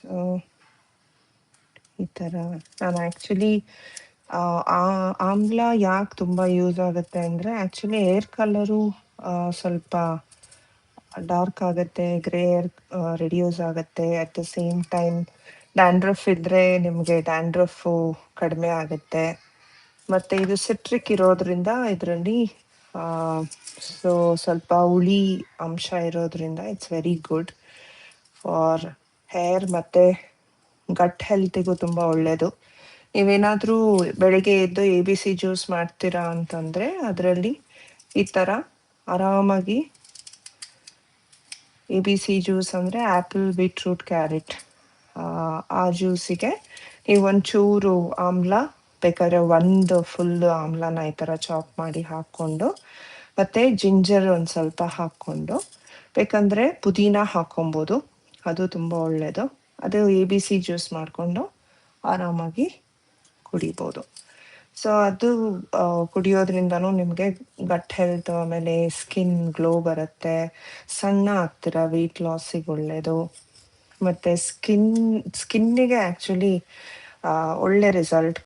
So ಈ ಥರ ನಾನು ಆ್ಯಕ್ಚುಲಿ ಆಮ್ಲ ಯಾಕೆ ತುಂಬ ಯೂಸ್ ಆಗುತ್ತೆ ಅಂದರೆ ಆ್ಯಕ್ಚುಲಿ ಏರ್ ಕಲರು ಸ್ವಲ್ಪ ಡಾರ್ಕ್ ಆಗುತ್ತೆ, ಗ್ರೇ ಏರ್ ರಿಡ್ಯೂಸ್ ಆಗುತ್ತೆ. At the same time dandruff ಇದ್ದರೆ ನಿಮಗೆ ಡ್ಯಾಂಡ್ರಫು ಕಡಿಮೆ ಆಗುತ್ತೆ. ಮತ್ತು ಇದು ಸಿಟ್ರಿಕ್ ಇರೋದ್ರಿಂದ ಇದರಲ್ಲಿ ಸೊ ಸ್ವಲ್ಪ ಹುಳಿ ಅಂಶ ಇರೋದ್ರಿಂದ it's very good for hair ಮತ್ತು ಗಟ್ ಹೆಲ್ತಿಗೂ ತುಂಬ ಒಳ್ಳೆಯದು. ನೀವೇನಾದರೂ ಬೆಳಿಗ್ಗೆ ಎದ್ದು ABC ಜ್ಯೂಸ್ ಮಾಡ್ತೀರಾ ಅಂತಂದರೆ ಅದರಲ್ಲಿ ಈ ಥರ ಆರಾಮಾಗಿ ABC ಜ್ಯೂಸ್ ಅಂದರೆ ಆ್ಯಪಲ್, ಬೀಟ್ರೂಟ್, ಕ್ಯಾರೆಟ್ ಆ ಜ್ಯೂಸಿಗೆ ನೀವು ಒಂಚೂರು ಆಮ್ಲ ಬೇಕಾದ್ರೆ ಒಂದು ಫುಲ್ ಆಮ್ಲನ ಈ ಥರ ಚಾಪ್ ಮಾಡಿ ಹಾಕ್ಕೊಂಡು ಮತ್ತು ಜಿಂಜರ್ ಒಂದು ಸ್ವಲ್ಪ ಹಾಕ್ಕೊಂಡು ಬೇಕಂದರೆ ಪುದೀನ ಹಾಕ್ಕೊಬೋದು, ಅದು ತುಂಬ ಒಳ್ಳೆಯದು. ಅದು ABC ಜ್ಯೂಸ್ ಮಾಡಿಕೊಂಡು ಆರಾಮಾಗಿ ಕುಡಿಬೋದು. ಸೊ ಅದು ಕುಡಿಯೋದ್ರಿಂದನೂ ನಿಮಗೆ ಗಟ್ ಹೆಲ್ತ್, ಆಮೇಲೆ ಸ್ಕಿನ್ ಗ್ಲೋ ಬರುತ್ತೆ, ಸಣ್ಣ ಆಗ್ತೀರ, ವೆಯ್ಟ್ ಲಾಸಿಗೆ ಒಳ್ಳೆಯದು. ಮತ್ತು ಸ್ಕಿನ್ನಿಗೆ ಆ್ಯಕ್ಚುಲಿ ಒಳ್ಳೆ ರಿಸಲ್ಟ್